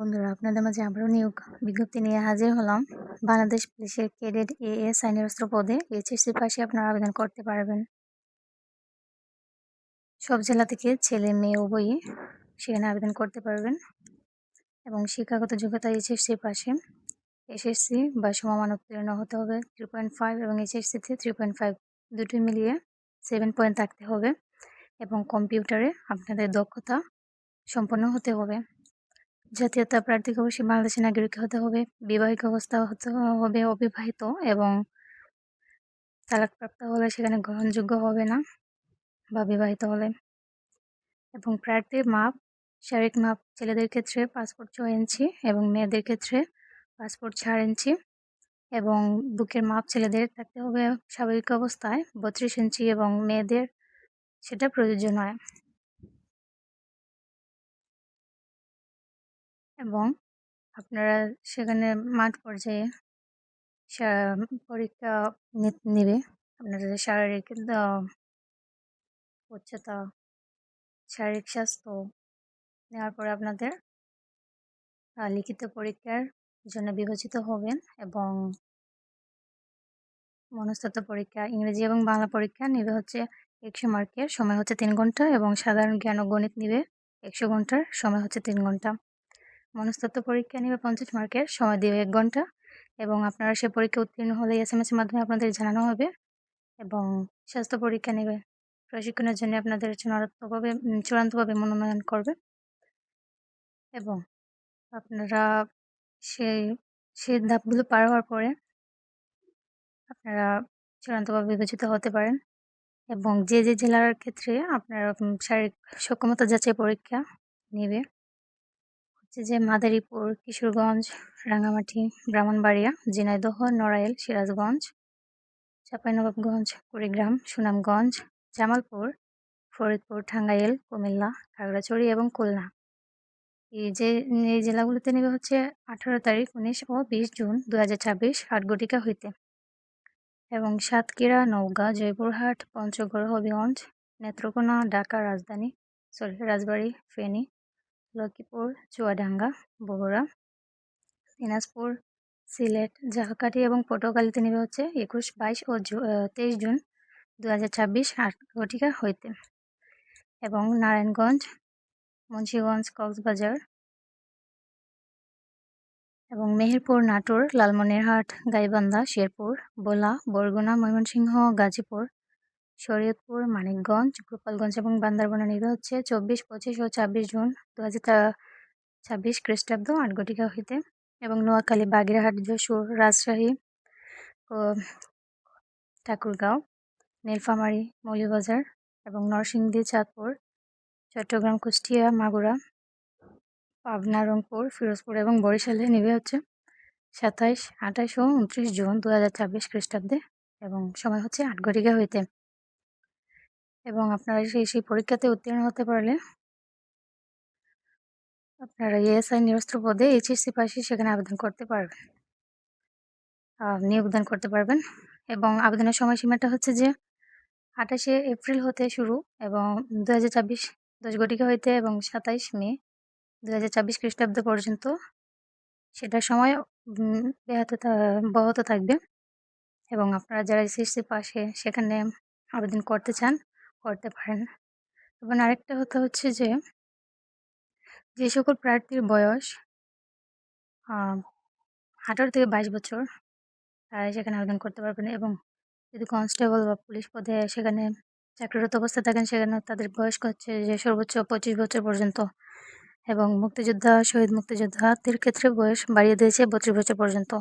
বন্ধুরা, আপনাদের মাঝে আবারও নিয়োগ বিজ্ঞপ্তি নিয়ে হাজির হলাম। বাংলাদেশ পুলিশের ক্যাডেট এএসআই নিরস্ত্র পদে এইচএসসির পাশে আপনারা আবেদন করতে পারবেন। সব জেলা থেকে ছেলে মেয়ে উভয়ই সেখানে আবেদন করতে পারবেন এবং শিক্ষাগত যোগ্যতা এইচএসসির পাশে এসএসসি বা সমমান উত্তীর্ণ হতে হবে 3.5 এবং এইচএসসিতে 3.5 দুটোই মিলিয়ে 7 পয়েন্ট থাকতে হবে এবং কম্পিউটারে আপনাদের দক্ষতা সম্পন্ন হতে হবে। জাতীয়তা প্রার্থীকে অবশ্যই বাংলাদেশের নাগরিক হতে হবে, বিবাহিত অবস্থা হতে হবে অবিবাহিত এবং তালাকপ্রাপ্ত হলে সেখানে গ্রহণযোগ্য হবে না বা বিবাহিত হলে। এবং প্রার্থীর মাপ, শারীরিক মাপ ছেলেদের ক্ষেত্রে পাসপোর্ট 6 ইঞ্চি এবং মেয়েদের ক্ষেত্রে পাসপোর্ট 4 ইঞ্চি এবং বুকের মাপ ছেলেদের থাকতে হবে স্বাভাবিক অবস্থায় 32 ইঞ্চি এবং মেয়েদের সেটা প্রযোজ্য নয়। এবং আপনারা সেখানে মাঠ পর্যায়ে পরীক্ষা নেবে। আপনাদের শারীরিক উচ্চতা, শারীরিক স্বাস্থ্য নেওয়ার পরে আপনাদের লিখিত পরীক্ষার জন্য বিবেচিত হবেন এবং মনস্তত্ত্ব পরীক্ষা, ইংরেজি এবং বাংলা পরীক্ষা নেবে হচ্ছে 100 মার্কের, সময় হচ্ছে 3 ঘন্টা এবং সাধারণ জ্ঞান ও গণিত নেবে 100 ঘন্টার, সময় হচ্ছে 3 ঘন্টা। মনস্তত্ত্ব পরীক্ষা নেবে 50 মার্কের, সময় দেবে 1 ঘন্টা এবং আপনারা সে পরীক্ষা উত্তীর্ণ হলে SMS এর মাধ্যমে আপনাদের জানানো হবে। এবং স্বাস্থ্য পরীক্ষা নেবে, প্রশিক্ষণের জন্য আপনাদের চূড়ান্তভাবে মনোনয়ন করবে এবং আপনারা সেই সেই ধাপগুলো পার হওয়ার পরে আপনারা চূড়ান্তভাবে বিবেচিত হতে পারেন। এবং যে জেলার ক্ষেত্রে আপনারা শারীরিক সক্ষমতা যাচাই পরীক্ষা নেবে হচ্ছে যে মাদারীপুর, কিশোরগঞ্জ, রাঙামাটি, ব্রাহ্মণবাড়িয়া, ঝিনাইদহ, নড়াইল, সিরাজগঞ্জ, চাঁপাইনবাবগঞ্জ, কুড়িগ্রাম, সুনামগঞ্জ, জামালপুর, ফরিদপুর, টাঙ্গাইল, কুমিল্লা, খাগড়াছড়ি এবং খুলনা। এই জেলাগুলোতে নেবে হচ্ছে 18 তারিখ, 19 ও 20 জুন 2026 আটঘটিকা হইতে। এবং সাতক্ষীরা, নওগাঁ, জয়পুরহাট, পঞ্চগড়, হবিগঞ্জ, নেত্রকোনা, ঢাকা রাজবাড়ী, ফেনী, লক্ষ্মীপুর, চুয়াডাঙ্গা, বগুড়া, দিনাজপুর, সিলেট, ঝালকাঠি এবং পটুয়াখালীতে নেবে হচ্ছে 21, 22 ও 23 জুন 2026 আটঘটিকা হইতে। এবং নারায়ণগঞ্জ, মুন্সিগঞ্জ, কক্সবাজার এবং মেহেরপুর, নাটোর, লালমনিরহাট, গাইবান্ধা, শেরপুর, ভোলা, বরগুনা, ময়মনসিংহ, গাজীপুর, শরীয়তপুর, মানিকগঞ্জ, গোপালগঞ্জ এবং বান্দরবানে নেবে হচ্ছে 24, 25 ও 26 জুন 2026 খ্রিস্টাব্দ আটঘটিকা হইতে। এবং নোয়াখালী, বাগেরহাট, যশোর, রাজশাহী ও ঠাকুরগাঁও, নীলফামারী, মৌলভীবাজার এবং নরসিংদী, চাঁদপুর, চট্টগ্রাম, কুষ্টিয়া, মাগুরা, পাবনা, রংপুর, ফিরোজপুর এবং বরিশালে নেবে হচ্ছে 27, 28 ও 29 জুন 2026 খ্রিস্টাব্দে এবং সময় হচ্ছে আটঘটিকা হইতে। এবং আপনারা সেই পরীক্ষাতে উত্তীর্ণ হতে পারলে আপনারা এএসআই নিরস্ত্র পদে এইচএসসি পাশে সেখানে আবেদন করতে পারবেন, নিয়োগদান করতে পারবেন। এবং আবেদনের সময়সীমাটা হচ্ছে যে 28শে এপ্রিল হতে শুরু এবং 2026 10 ঘটিকা হইতে এবং 27 মে 2026 খ্রিস্টাব্দ পর্যন্ত সেটার সময় বহাত থাকবে। এবং আপনারা যারা এসএসসি পাশে সেখানে আবেদন করতে চান করতে পারেন। এবং আরেকটা কথা হচ্ছে যে সকল প্রার্থীর বয়স 18 থেকে 22 বছর তারা সেখানে আবেদন করতে পারবেন। এবং যদি কনস্টেবল বা পুলিশ পদে সেখানে চাকরিরত অবস্থায় থাকেন সেখানে তাদের বয়স হচ্ছে যে সর্বোচ্চ 25 বছর পর্যন্ত। এবং মুক্তিযোদ্ধা, শহীদ মুক্তিযোদ্ধাদের ক্ষেত্রে বয়স বাড়িয়ে দিয়েছে 32 বছর পর্যন্ত।